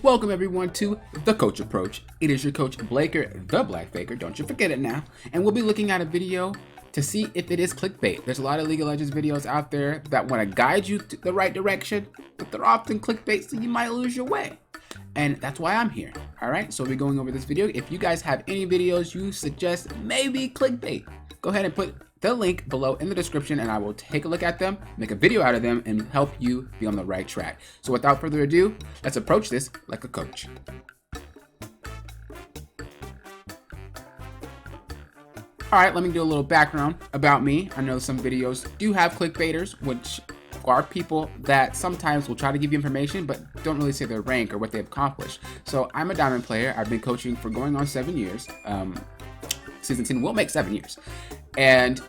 Welcome everyone to The Coach Approach. It is your coach Blaker, the Black Faker, don't you forget it now. And we'll be looking at a video to see if it is clickbait. There's a lot of League of Legends videos out there that want to guide you to the right direction, but they're often clickbait, so you might lose your way. And that's why I'm here. All right, so we'll be going over this video. If you guys have any videos you suggest maybe clickbait, go ahead and put the link below in the description and I will take a look at them, make a video out of them, and help you be on the right track. So without further ado, let's approach this like a coach. All right, let me do a little background about me. I know some videos do have clickbaiters, which are people that sometimes will try to give you information but don't really say their rank or what they've accomplished. So I'm a diamond player. I've been coaching for going on 7 years. Season 10 will make 7 years. And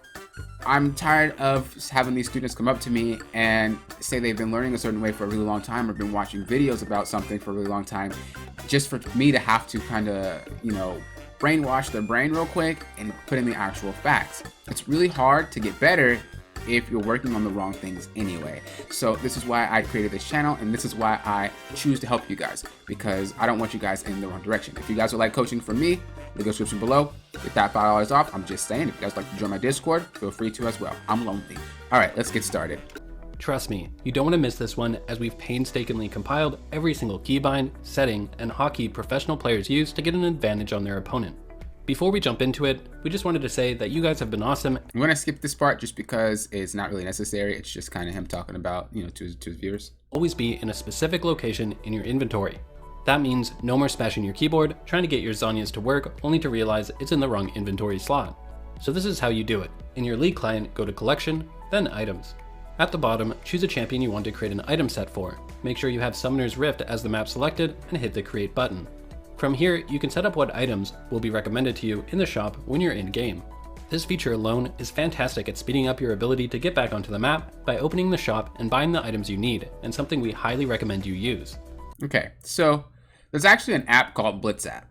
I'm tired of having these students come up to me and say they've been learning a certain way for a really long time or been watching videos about something for a really long time, just for me to have to kind of, brainwash their brain real quick and put in the actual facts. It's really hard to get better if you're working on the wrong things anyway. So this is why I created this channel, and this is why I choose to help you guys, because I don't want you guys in the wrong direction. If you guys would like coaching from me, the description below, get that $5 off. I'm just saying, if you guys like to join my Discord, feel free to as well. I'm lonely. All right, let's get started. Trust me, you don't want to miss this one, as we've painstakingly compiled every single keybind, setting, and hotkey professional players use to get an advantage on their opponent. Before we jump into it, we just wanted to say that you guys have been awesome. I'm going to skip this part just because it's not really necessary. It's just kind of him talking about, to his viewers. Always be in a specific location in your inventory. That means no more smashing your keyboard, trying to get your Zhonya's to work, only to realize it's in the wrong inventory slot. So this is how you do it. In your League client, go to Collection, then Items. At the bottom, choose a champion you want to create an item set for. Make sure you have Summoner's Rift as the map selected, and hit the Create button. From here, you can set up what items will be recommended to you in the shop when you're in game. This feature alone is fantastic at speeding up your ability to get back onto the map by opening the shop and buying the items you need, and something we highly recommend you use. Okay, so there's actually an app called Blitz app.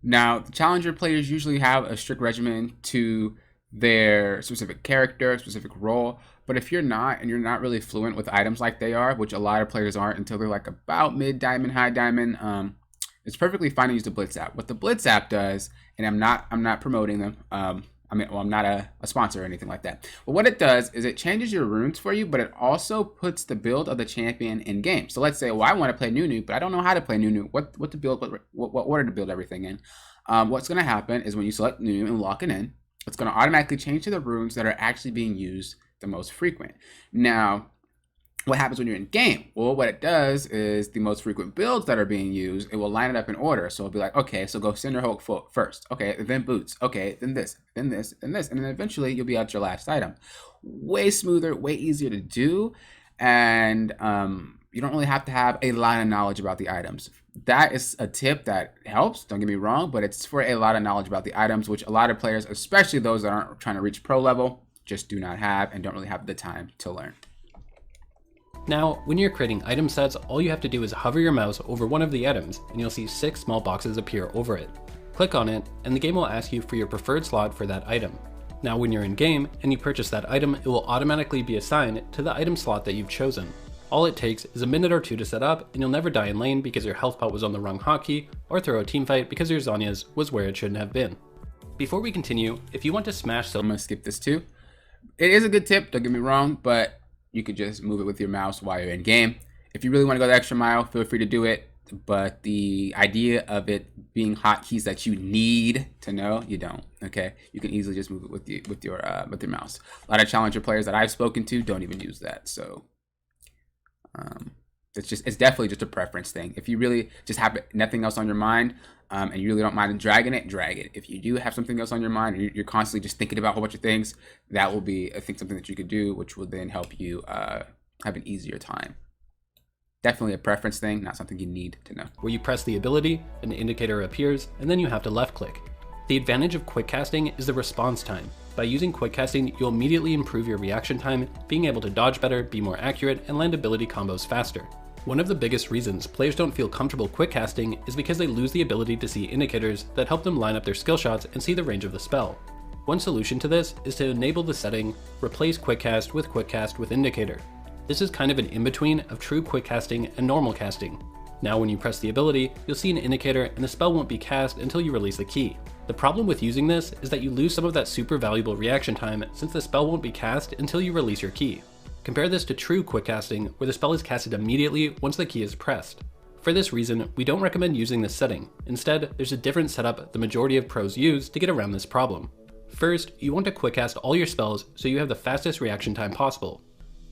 Now, the Challenger players usually have a strict regimen to their specific character, specific role, but if you're not, and you're not really fluent with items like they are, which a lot of players aren't until they're like about mid-diamond, high-diamond, it's perfectly fine to use the Blitz app. What the Blitz app does, and I'm not promoting them, I'm not a sponsor or anything like that. But what it does is it changes your runes for you, but it also puts the build of the champion in game. So let's say, well, I want to play Nunu, but I don't know how to play Nunu, what to build, what order to build everything in. What's going to happen is when you select Nunu and lock it in, it's going to automatically change to the runes that are actually being used the most frequent. Now, what happens when you're in game? Well, what it does is the most frequent builds that are being used, it will line it up in order. So it'll be like, okay, so go Cinderhulk first. Okay, then Boots. Okay, then this, then this, then this. And then eventually you'll be at your last item. Way smoother, way easier to do. And you don't really have to have a lot of knowledge about the items. That is a tip that helps, don't get me wrong, but it's for a lot of knowledge about the items, which a lot of players, especially those that aren't trying to reach pro level, just do not have and don't really have the time to learn. Now, when you're creating item sets, all you have to do is hover your mouse over one of the items, and you'll see 6 small boxes appear over it. Click on it, and the game will ask you for your preferred slot for that item. Now, when you're in game, and you purchase that item, it will automatically be assigned to the item slot that you've chosen. All it takes is a minute or two to set up, and you'll never die in lane because your health pot was on the wrong hotkey, or throw a teamfight because your Zhonya's was where it shouldn't have been. Before we continue, if you want to smash I'm gonna skip this too. It is a good tip, don't get me wrong, but you could just move it with your mouse while you're in game. If you really want to go the extra mile, feel free to do it. But the idea of it being hotkeys that you need to know, you don't. Okay, you can easily just move it with your mouse. A lot of challenger players that I've spoken to don't even use that. So it's definitely just a preference thing. If you really just have nothing else on your mind, and you really don't mind dragging it, drag it. If you do have something else on your mind, and you're constantly just thinking about a whole bunch of things, that will be, I think, something that you could do, which will then help you have an easier time. Definitely a preference thing, not something you need to know. Where you press the ability, an indicator appears, and then you have to left click. The advantage of quick casting is the response time. By using quick casting, you'll immediately improve your reaction time, being able to dodge better, be more accurate, and land ability combos faster. One of the biggest reasons players don't feel comfortable quick casting is because they lose the ability to see indicators that help them line up their skill shots and see the range of the spell. One solution to this is to enable the setting, replace quick cast with indicator. This is kind of an in-between of true quick casting and normal casting. Now when you press the ability, you'll see an indicator and the spell won't be cast until you release the key. The problem with using this is that you lose some of that super valuable reaction time since the spell won't be cast until you release your key. Compare this to true quick casting, where the spell is casted immediately once the key is pressed. For this reason, we don't recommend using this setting. Instead, there's a different setup the majority of pros use to get around this problem. First, you want to quick cast all your spells so you have the fastest reaction time possible.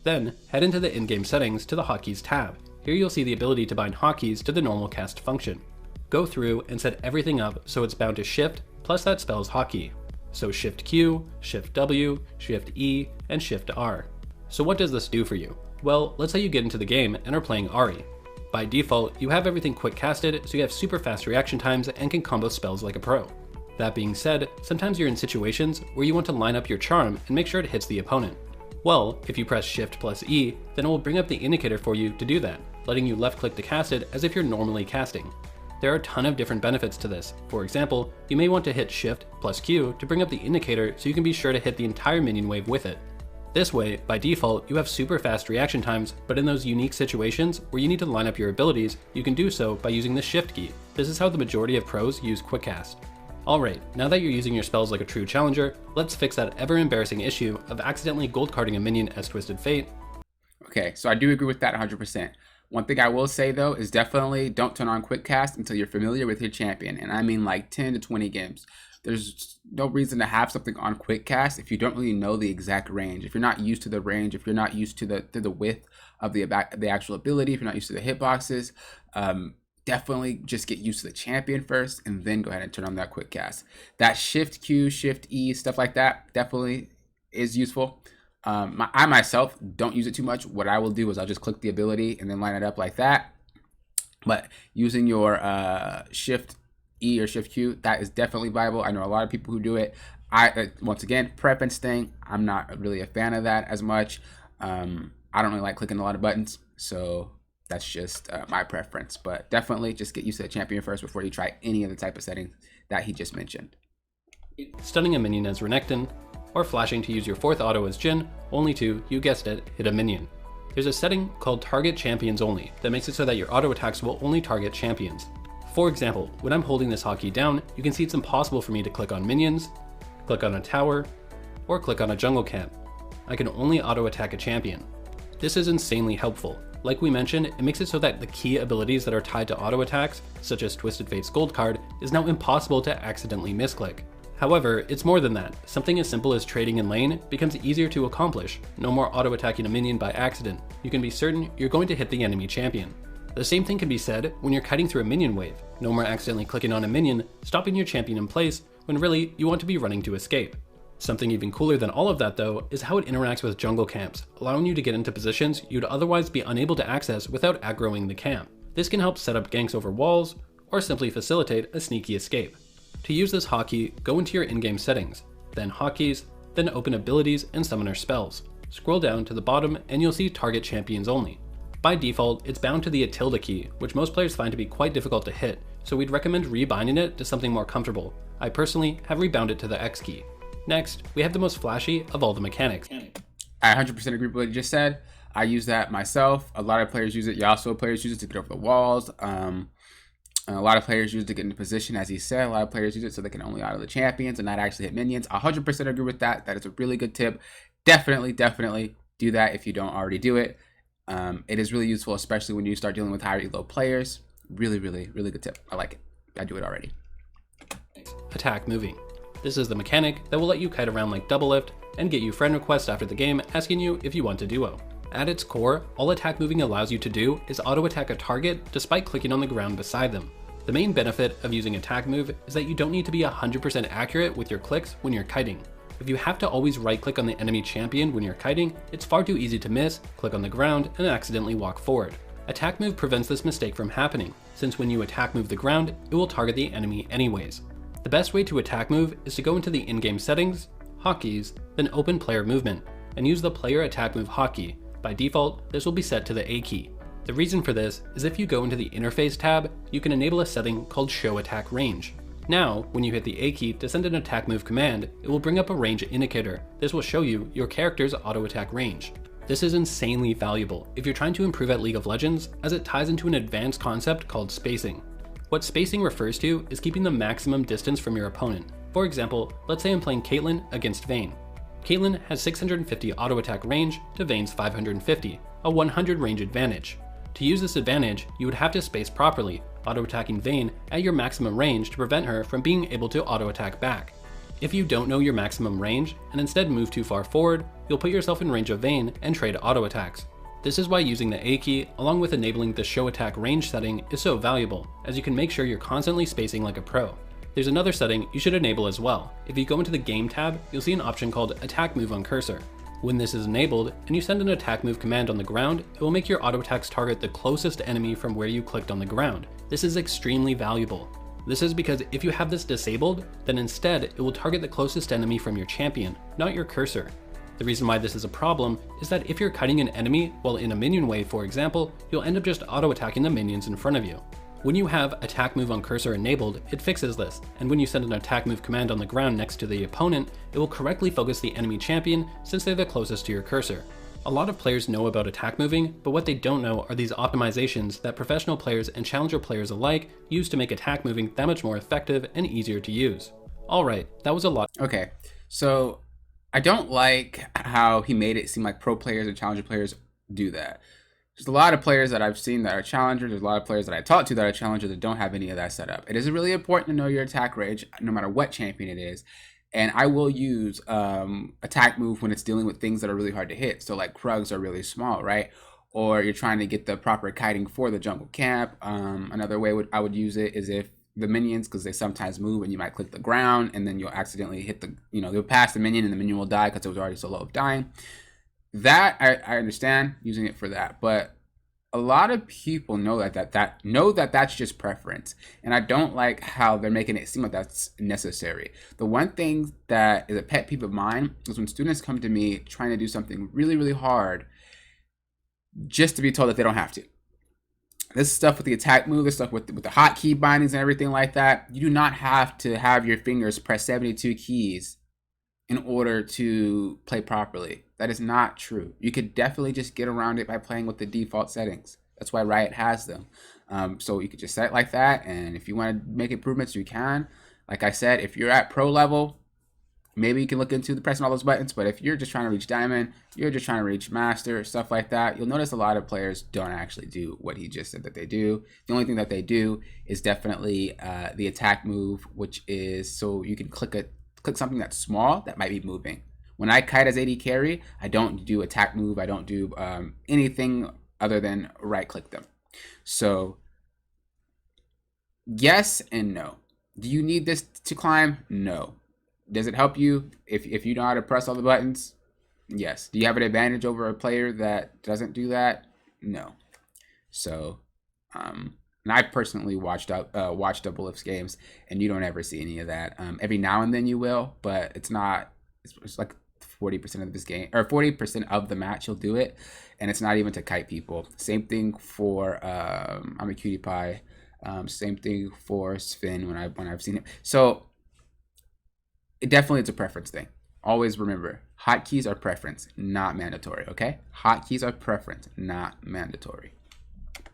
Then, head into the in-game settings to the Hotkeys tab. Here you'll see the ability to bind hotkeys to the normal cast function. Go through and set everything up so it's bound to Shift plus that spell's hotkey. So Shift Q, Shift W, Shift E, and Shift R. So what does this do for you? Well, let's say you get into the game and are playing Ahri. By default, you have everything quick casted so you have super fast reaction times and can combo spells like a pro. That being said, sometimes you're in situations where you want to line up your charm and make sure it hits the opponent. Well, if you press Shift plus E, then it will bring up the indicator for you to do that, letting you left click to cast it as if you're normally casting. There are a ton of different benefits to this. For example, you may want to hit Shift plus Q to bring up the indicator so you can be sure to hit the entire minion wave with it. This way, by default, you have super fast reaction times, but in those unique situations where you need to line up your abilities, you can do so by using the Shift key. This is how the majority of pros use quick cast. Alright, now that you're using your spells like a true challenger, let's fix that ever embarrassing issue of accidentally gold carding a minion as Twisted Fate. Okay, so I do agree with that 100%. One thing I will say though is definitely don't turn on quick cast until you're familiar with your champion, and I mean like 10 to 20 games. There's no reason to have something on quick cast if you don't really know the exact range. If you're not used to the range, if you're not used to the width of the actual ability, if you're not used to the hitboxes, definitely just get used to the champion first and then go ahead and turn on that quick cast. That Shift Q, Shift E, stuff like that definitely is useful. I myself don't use it too much. What I will do is I'll just click the ability and then line it up like that. But using your Shift E or Shift Q, that is definitely viable. I know a lot of people who do it. Once again, preference thing. I'm not really a fan of that as much. I don't really like clicking a lot of buttons, so that's just my preference. But definitely just get used to the champion first before you try any of the type of settings that he just mentioned. Stunning a minion as Renekton, or flashing to use your 4th auto as Jhin, only to, you guessed it, hit a minion. There's a setting called Target Champions Only that makes it so that your auto attacks will only target champions. For example, when I'm holding this hotkey down, you can see it's impossible for me to click on minions, click on a tower, or click on a jungle camp. I can only auto attack a champion. This is insanely helpful. Like we mentioned, it makes it so that the key abilities that are tied to auto attacks, such as Twisted Fate's gold card, is now impossible to accidentally misclick. However, it's more than that. Something as simple as trading in lane becomes easier to accomplish. No more auto-attacking a minion by accident. You can be certain you're going to hit the enemy champion. The same thing can be said when you're kiting through a minion wave. No more accidentally clicking on a minion, stopping your champion in place, when really you want to be running to escape. Something even cooler than all of that though is how it interacts with jungle camps, allowing you to get into positions you'd otherwise be unable to access without aggroing the camp. This can help set up ganks over walls, or simply facilitate a sneaky escape. To use this hotkey, go into your in-game settings, then hotkeys, then open abilities and summoner spells. Scroll down to the bottom and you'll see Target Champions Only. By default, it's bound to the tilde key, which most players find to be quite difficult to hit, so we'd recommend rebinding it to something more comfortable. I personally have rebound it to the X key. Next, we have the most flashy of all the mechanics. I 100% agree with what you just said. I use that myself. A lot of players use it. Yasuo players use it to get over the walls. A lot of players use it to get into position, as he said. A lot of players use it so they can only auto the champions and not actually hit minions. 100% agree with that. That is a really good tip. Definitely do that if you don't already do it. It is really useful, especially when you start dealing with higher elo players. Really good tip. I like it. I do it already. Attack moving. This is the mechanic that will let you kite around like double lift and get you friend requests after the game asking you if you want to duo. At its core, all attack moving allows you to do is auto attack a target despite clicking on the ground beside them. The main benefit of using attack move is that you don't need to be 100% accurate with your clicks when you're kiting. If you have to always right click on the enemy champion when you're kiting, it's far too easy to miss, click on the ground, and accidentally walk forward. Attack move prevents this mistake from happening, since when you attack move the ground, it will target the enemy anyways. The best way to attack move is to go into the in-game settings, hotkeys, then open player movement, and use the player attack move hotkey. By default, this will be set to the A key. The reason for this is if you go into the interface tab, you can enable a setting called show attack range. Now, when you hit the A key to send an attack move command, it will bring up a range indicator. This will show you your character's auto attack range. This is insanely valuable if you're trying to improve at League of Legends, as it ties into an advanced concept called spacing. What spacing refers to is keeping the maximum distance from your opponent. For example, let's say I'm playing Caitlyn against Vayne. Caitlyn has 650 auto attack range to Vayne's 550, a 100 range advantage. To use this advantage, you would have to space properly, auto attacking Vayne at your maximum range to prevent her from being able to auto attack back. If you don't know your maximum range and instead move too far forward, you'll put yourself in range of Vayne and trade auto attacks. This is why using the A key along with enabling the show attack range setting is so valuable, as you can make sure you're constantly spacing like a pro. There's another setting you should enable as well. If you go into the game tab, you'll see an option called attack move on cursor. When this is enabled and you send an attack move command on the ground, it will make your auto attacks target the closest enemy from where you clicked on the ground. This is extremely valuable. This is because if you have this disabled, then instead it will target the closest enemy from your champion, not your cursor. The reason why this is a problem is that if you're kiting an enemy while in a minion wave, for example, you'll end up just auto attacking the minions in front of you. When you have attack move on cursor enabled, it fixes this, and when you send an attack move command on the ground next to the opponent, it will correctly focus the enemy champion since they're the closest to your cursor. A lot of players know about attack moving, but what they don't know are these optimizations that professional players and challenger players alike use to make attack moving that much more effective and easier to use. Alright, that was a lot. Okay, so I don't like how he made it seem like pro players and challenger players do that. There's a lot of players that I've seen that are challengers. There's a lot of players that I talk to that are challengers that don't have any of that set up. It is really important to know your attack range, no matter what champion it is. And I will use attack move when it's dealing with things that are really hard to hit. So like Krugs are really small, right? Or you're trying to get the proper kiting for the jungle camp. Another way I would use it is if the minions, because they sometimes move and you might click the ground and then you'll accidentally hit the, they'll pass the minion and the minion will die because it was already so low of dying. That I understand using it for that, but a lot of people know that that's just preference, and I don't like how they're making it seem like that's necessary. The one thing that is a pet peeve of mine is when students come to me trying to do something really, really hard, just to be told that they don't have to. This stuff with the attack move, this stuff with the hotkey bindings and everything like that, you do not have to have your fingers press 72 keys in order to play properly. That is not true. You could definitely just get around it by playing with the default settings. That's why Riot has them. So you could just set it like that, and if you want to make improvements, you can. Like I said, if you're at pro level, maybe you can look into pressing all those buttons, but if you're just trying to reach diamond, you're just trying to reach master, stuff like that, you'll notice a lot of players don't actually do what he just said that they do. The only thing that they do is definitely the attack move, which is so you can click something that's small that might be moving. When I kite as AD carry, I don't do attack move. I don't do anything other than right click them. So yes and no. Do you need this to climb? No. Does it help you if you know how to press all the buttons? Yes. Do you have an advantage over a player that doesn't do that? No. So and I personally watched Double Lift's games, and you don't ever see any of that. Every now and then you will, but it's like 40% of this game, or 40% of the match you'll do it, and it's not even to kite people. Same thing for I'm a cutie pie. Same thing for Sven when I've seen it. So it definitely is a preference thing. Always remember, hotkeys are preference, not mandatory. Okay, hotkeys are preference, not mandatory.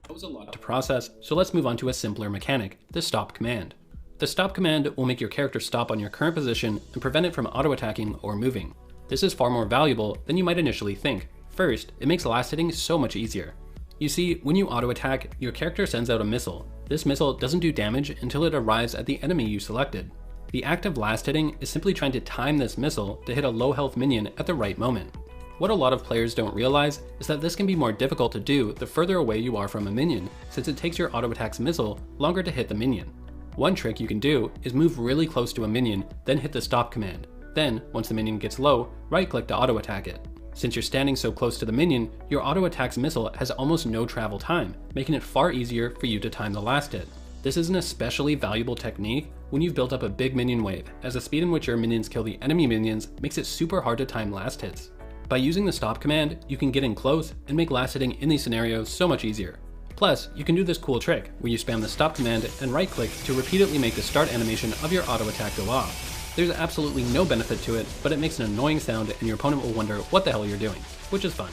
That was a lot to process, so let's move on to a simpler mechanic, the stop command. The stop command will make your character stop on your current position and prevent it from auto-attacking or moving. This is far more valuable than you might initially think. First, it makes last hitting so much easier. You see, when you auto-attack, your character sends out a missile. This missile doesn't do damage until it arrives at the enemy you selected. The act of last hitting is simply trying to time this missile to hit a low health minion at the right moment. What a lot of players don't realize is that this can be more difficult to do the further away you are from a minion, since it takes your auto attack's missile longer to hit the minion. One trick you can do is move really close to a minion, then hit the stop command. Then, once the minion gets low, right click to auto attack it. Since you're standing so close to the minion, your auto attack's missile has almost no travel time, making it far easier for you to time the last hit. This is an especially valuable technique when you've built up a big minion wave, as the speed in which your minions kill the enemy minions makes it super hard to time last hits. By using the stop command, you can get in close and make last hitting in these scenarios so much easier. Plus, you can do this cool trick where you spam the stop command and right click to repeatedly make the start animation of your auto attack go off. There's absolutely no benefit to it, but it makes an annoying sound and your opponent will wonder what the hell you're doing, which is fun.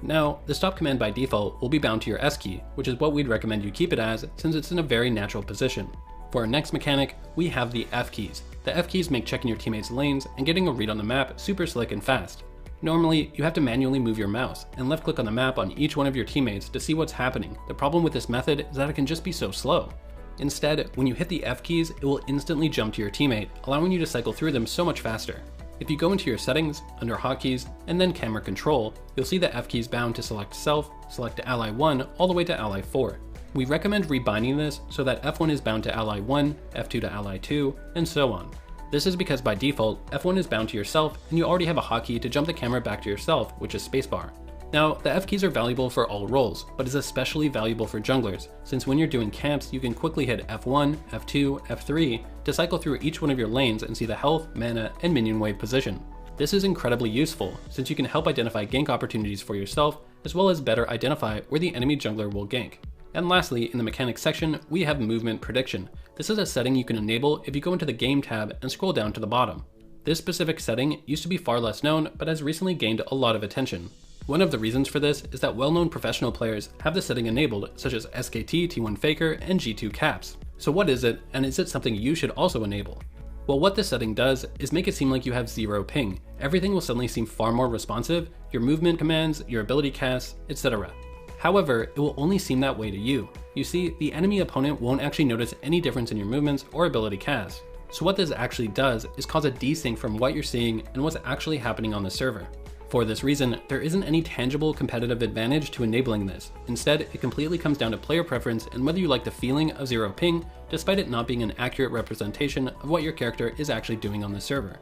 Now, the stop command by default will be bound to your S key, which is what we'd recommend you keep it as since it's in a very natural position. For our next mechanic, we have the F keys. The F keys make checking your teammates' lanes and getting a read on the map super slick and fast. Normally, you have to manually move your mouse and left click on the map on each one of your teammates to see what's happening. The problem with this method is that it can just be so slow. Instead, when you hit the F keys, it will instantly jump to your teammate, allowing you to cycle through them so much faster. If you go into your settings, under hotkeys, and then camera control, you'll see the F keys bound to select self, select ally 1, all the way to ally 4. We recommend rebinding this so that F1 is bound to ally 1, F2 to ally 2, and so on. This is because by default, F1 is bound to yourself and you already have a hotkey to jump the camera back to yourself, which is spacebar. Now, the F keys are valuable for all roles, but is especially valuable for junglers, since when you're doing camps, you can quickly hit F1, F2, F3 to cycle through each one of your lanes and see the health, mana, and minion wave position. This is incredibly useful, since you can help identify gank opportunities for yourself, as well as better identify where the enemy jungler will gank. And lastly, in the mechanics section, we have movement prediction. This is a setting you can enable if you go into the game tab and scroll down to the bottom. This specific setting used to be far less known, but has recently gained a lot of attention. One of the reasons for this is that well-known professional players have the setting enabled, such as SKT, T1 Faker, and G2 Caps. So what is it, and is it something you should also enable? Well, what this setting does is make it seem like you have zero ping. Everything will suddenly seem far more responsive, your movement commands, your ability casts, etc. However, it will only seem that way to you. You see, the enemy opponent won't actually notice any difference in your movements or ability casts. So what this actually does is cause a desync from what you're seeing and what's actually happening on the server. For this reason, there isn't any tangible competitive advantage to enabling this. Instead, it completely comes down to player preference and whether you like the feeling of zero ping, despite it not being an accurate representation of what your character is actually doing on the server.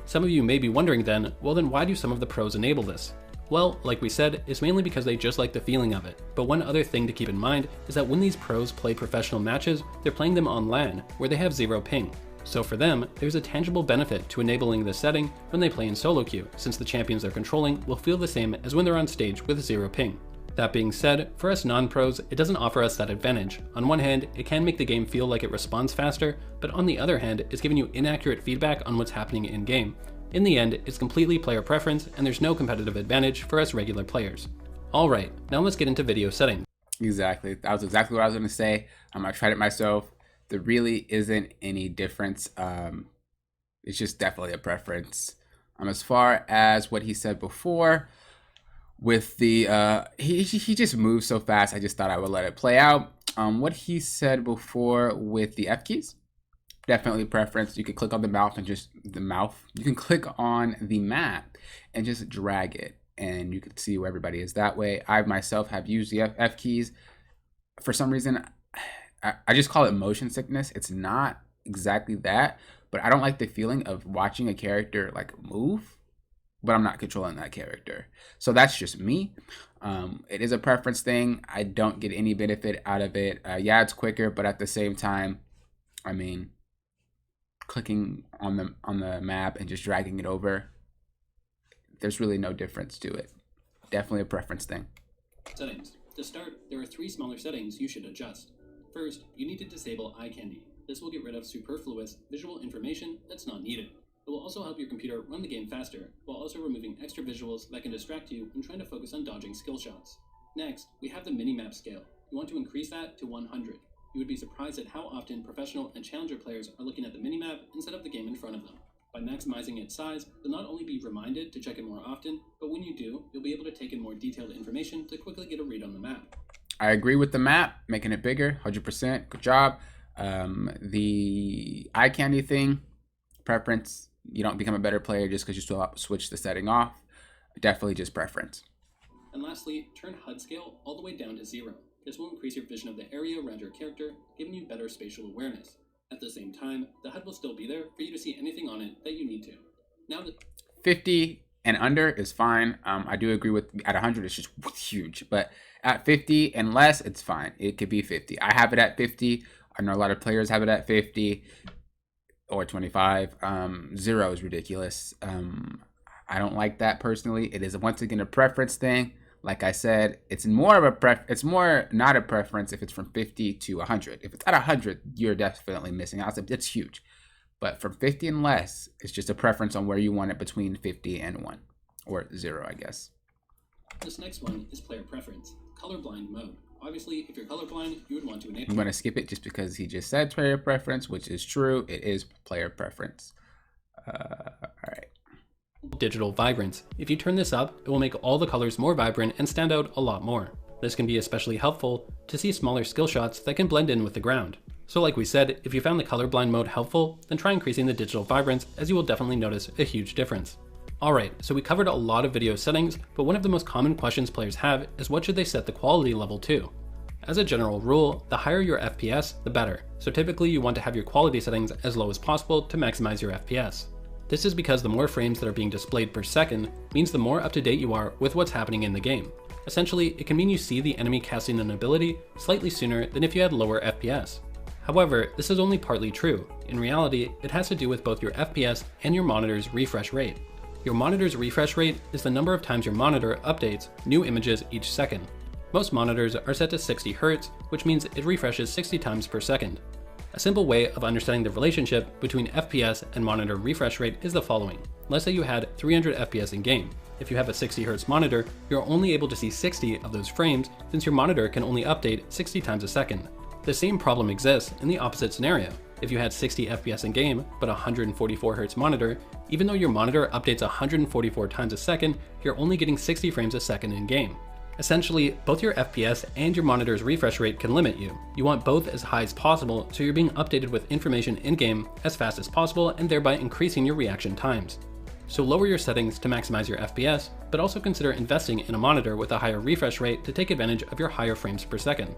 Some of you may be wondering then, well then why do some of the pros enable this? Well, like we said, it's mainly because they just like the feeling of it. But one other thing to keep in mind is that when these pros play professional matches, they're playing them on LAN, where they have zero ping. So for them, there's a tangible benefit to enabling this setting when they play in solo queue, since the champions they're controlling will feel the same as when they're on stage with zero ping. That being said, for us non-pros, it doesn't offer us that advantage. On one hand, it can make the game feel like it responds faster, but on the other hand, it's giving you inaccurate feedback on what's happening in-game. In the end, it's completely player preference, and there's no competitive advantage for us regular players. Alright, now let's get into video settings. Exactly. That was exactly what I was going to say. I tried it myself. There really isn't any difference. It's just definitely a preference. As far as what he said before, with the he just moves so fast. I just thought I would let it play out. What he said before with the F keys, definitely preference. You can click on the mouth and just You can click on the map and just drag it, and you can see where everybody is that way. I myself have used the F keys. For some reason, I just call it motion sickness. It's not exactly that, but I don't like the feeling of watching a character like move, but I'm not controlling that character. So that's just me. It is a preference thing. I don't get any benefit out of it. Yeah, it's quicker, but at the same time, I mean, clicking on the map and just dragging it over, there's really no difference to it. Definitely a preference thing. Settings. To start, there are 3 smaller settings you should adjust. First, you need to disable eye candy. This will get rid of superfluous visual information that's not needed. It will also help your computer run the game faster, while also removing extra visuals that can distract you when trying to focus on dodging skill shots. Next, we have the minimap scale. You want to increase that to 100. You would be surprised at how often professional and challenger players are looking at the minimap instead of the game in front of them. By maximizing its size, you'll not only be reminded to check it more often, but when you do, you'll be able to take in more detailed information to quickly get a read on the map. I agree with the map, making it bigger, 100%, good job. The eye candy thing, preference, you don't become a better player just because you switch the setting off. Definitely just preference. And lastly, turn HUD scale all the way down to 0. This will increase your vision of the area around your character, giving you better spatial awareness. At the same time, the HUD will still be there for you to see anything on it that you need to. Now that 50 and under is fine. I do agree with at 100 it's just huge, but at 50 and less it's fine. It could be 50. I have it at 50. I know a lot of players have it at 50 or 25. 0 is ridiculous. I don't like that personally. It is once again a preference thing. Like I said, it's more of a it's more not a preference if it's from 50 to 100. If it's at 100, you're definitely missing out. It's huge. But from 50 and less, it's just a preference on where you want it between 50 and 1 or 0, I guess. This next one is player preference, colorblind mode. Obviously, if you're colorblind, you would want to enable. I'm going to skip it just because he just said player preference, which is true. It is player preference. All right. Digital vibrance. If you turn this up, it will make all the colors more vibrant and stand out a lot more. This can be especially helpful to see smaller skill shots that can blend in with the ground. So like we said, if you found the colorblind mode helpful, then try increasing the digital vibrance, as you will definitely notice a huge difference. Alright, so we covered a lot of video settings, but one of the most common questions players have is what should they set the quality level to? As a general rule, the higher your FPS, the better. So typically you want to have your quality settings as low as possible to maximize your FPS. This is because the more frames that are being displayed per second means the more up to date you are with what's happening in the game. Essentially, it can mean you see the enemy casting an ability slightly sooner than if you had lower FPS. However, this is only partly true. In reality, it has to do with both your FPS and your monitor's refresh rate. Your monitor's refresh rate is the number of times your monitor updates new images each second. Most monitors are set to 60 Hz, which means it refreshes 60 times per second. A simple way of understanding the relationship between FPS and monitor refresh rate is the following. Let's say you had 300 FPS in game. If you have a 60 Hz monitor, you're only able to see 60 of those frames since your monitor can only update 60 times a second. The same problem exists in the opposite scenario. If you had 60 FPS in game, but a 144 Hz monitor, even though your monitor updates 144 times a second, you're only getting 60 frames a second in game. Essentially, both your FPS and your monitor's refresh rate can limit you. You want both as high as possible so you're being updated with information in-game as fast as possible and thereby increasing your reaction times. So lower your settings to maximize your FPS, but also consider investing in a monitor with a higher refresh rate to take advantage of your higher frames per second.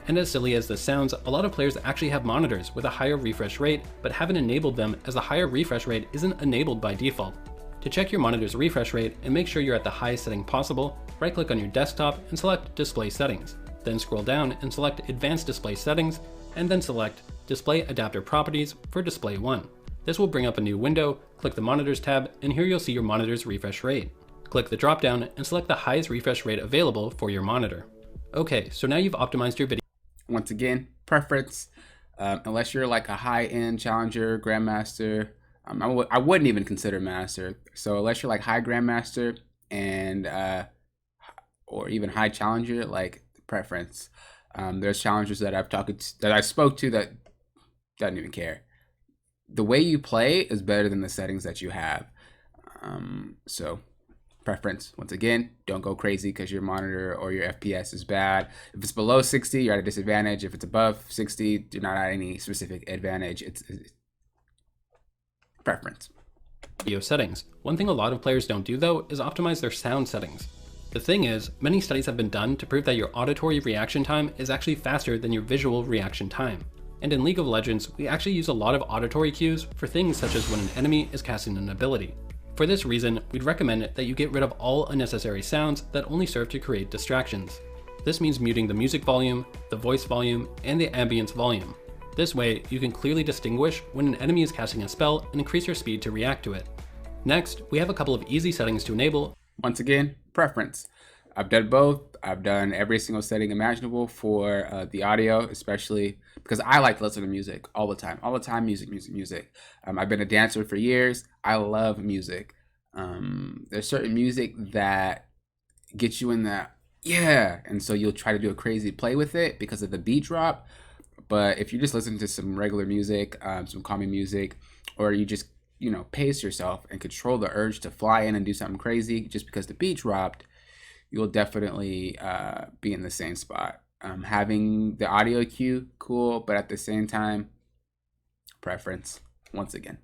And as silly as this sounds, a lot of players actually have monitors with a higher refresh rate, but haven't enabled them as the higher refresh rate isn't enabled by default. To check your monitor's refresh rate and make sure you're at the highest setting possible, right-click on your desktop and select Display Settings. Then scroll down and select Advanced Display Settings, and then select Display Adapter Properties for Display 1. This will bring up a new window, click the Monitors tab, and here you'll see your monitor's refresh rate. Click the drop-down and select the highest refresh rate available for your monitor. Okay, so now you've optimized your video. Once again, preference, unless you're like a high-end challenger, grandmaster, I wouldn't even consider master. So unless you're like high grandmaster and or even high challenger, like preference. There's challengers that I spoke to that doesn't even care. The way you play is better than the settings that you have. So preference, once again, don't go crazy because your monitor or your FPS is bad. If it's below 60, you're at a disadvantage. If it's above 60, you're not at any specific advantage. It's preference. Video settings. One thing a lot of players don't do though is optimize their sound settings. The thing is, many studies have been done to prove that your auditory reaction time is actually faster than your visual reaction time. And in League of Legends, we actually use a lot of auditory cues for things such as when an enemy is casting an ability. For this reason, we'd recommend that you get rid of all unnecessary sounds that only serve to create distractions. This means muting the music volume, the voice volume, and the ambience volume. This way, you can clearly distinguish when an enemy is casting a spell and increase your speed to react to it. Next, we have a couple of easy settings to enable. Once again, preference. I've done both. I've done every single setting imaginable for the audio, especially because I like to listen to music all the time. All the time, music. I've been a dancer for years. I love music. There's certain music that gets you in that, yeah, and so you'll try to do a crazy play with it because of the beat drop. But if you just listen to some regular music, some calming music, or you just, pace yourself and control the urge to fly in and do something crazy just because the beat dropped, you'll definitely be in the same spot. Having the audio cue, cool, but at the same time, preference, once again.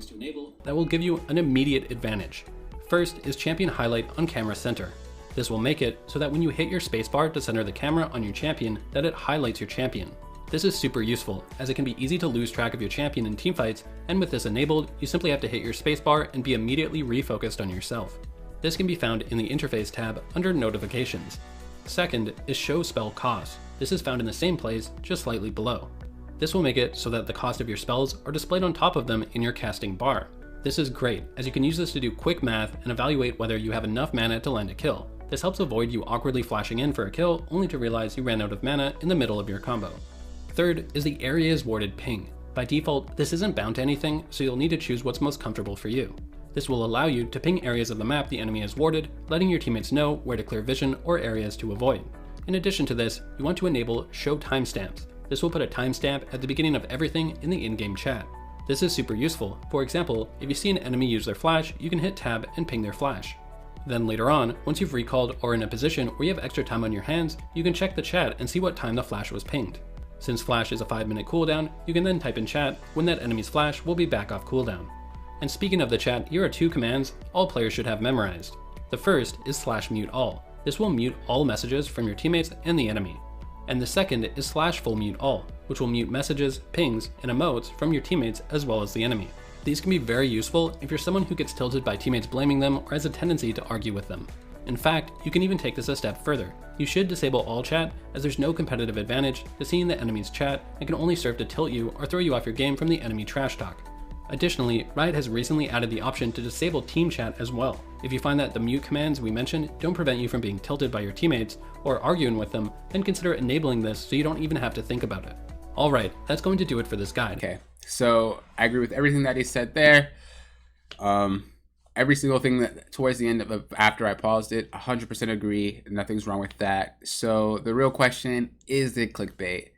To enable that will give you an immediate advantage. First is Champion Highlight on Camera Center. This will make it so that when you hit your spacebar to center the camera on your champion, that it highlights your champion. This is super useful, as it can be easy to lose track of your champion in teamfights, and with this enabled, you simply have to hit your spacebar and be immediately refocused on yourself. This can be found in the Interface tab under Notifications. Second is Show Spell Cost. This is found in the same place, just slightly below. This will make it so that the cost of your spells are displayed on top of them in your casting bar. This is great, as you can use this to do quick math and evaluate whether you have enough mana to land a kill. This helps avoid you awkwardly flashing in for a kill only to realize you ran out of mana in the middle of your combo. Third is the Area is Warded ping. By default, this isn't bound to anything, so you'll need to choose what's most comfortable for you. This will allow you to ping areas of the map the enemy has warded, letting your teammates know where to clear vision or areas to avoid. In addition to this, you want to enable Show Timestamps. This will put a timestamp at the beginning of everything in the in-game chat. This is super useful. For example, if you see an enemy use their flash, you can hit tab and ping their flash. Then later on, once you've recalled or in a position where you have extra time on your hands, you can check the chat and see what time the flash was pinged. Since flash is a 5-minute cooldown, you can then type in chat when that enemy's flash will be back off cooldown. And speaking of the chat, here are 2 commands all players should have memorized. The first is /mute all. This will mute all messages from your teammates and the enemy. And the second is /full mute all, which will mute messages, pings, and emotes from your teammates as well as the enemy. These can be very useful if you're someone who gets tilted by teammates blaming them or has a tendency to argue with them. In fact, you can even take this a step further. You should disable all chat, as there's no competitive advantage to seeing the enemy's chat and can only serve to tilt you or throw you off your game from the enemy trash talk. Additionally, Riot has recently added the option to disable team chat as well. If you find that the mute commands we mentioned don't prevent you from being tilted by your teammates or arguing with them, then consider enabling this so you don't even have to think about it. Alright, that's going to do it for this guide. Okay, so I agree with everything that he said there. Every single thing that towards the end of after I paused it, 100% agree. Nothing's wrong with that. So the real question is it clickbait?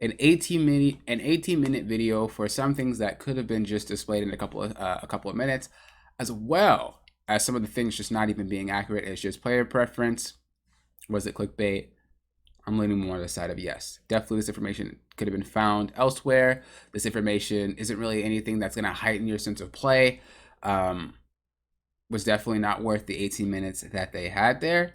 An 18-minute video for some things that could have been just displayed in a couple of minutes, as well as some of the things just not even being accurate. It's just player preference. Was it clickbait? I'm leaning more on the side of yes. Definitely this information could have been found elsewhere. This information isn't really anything that's going to heighten your sense of play. Was definitely not worth the 18 minutes that they had there.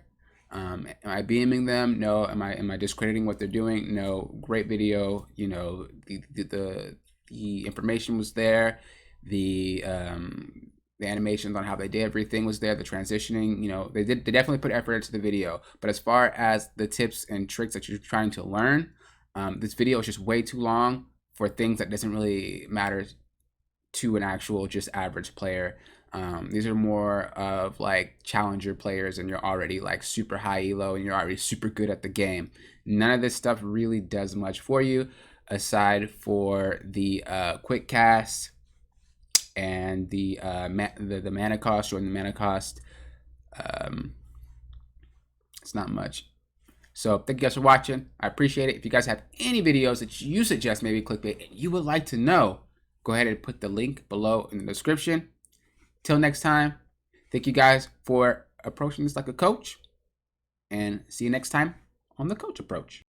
Am I beaming them? No. Am I discrediting what they're doing? No. Great video. You know, the information was there. The animations on how they did everything was there. The transitioning, you know, they definitely put effort into the video. But as far as the tips and tricks that you're trying to learn, this video is just way too long for things that doesn't really matter to an actual just average player. These are more of like challenger players and you're already like super high elo and you're already super good at the game. None of this stuff really does much for you aside for the quick cast and the mana cost or the mana cost. It's not much. So thank you guys for watching. I appreciate it. If you guys have any videos that you suggest maybe clickbait and you would like to know, go ahead and put the link below in the description. Till next time, thank you guys for approaching this like a coach, and see you next time on the Coach Approach.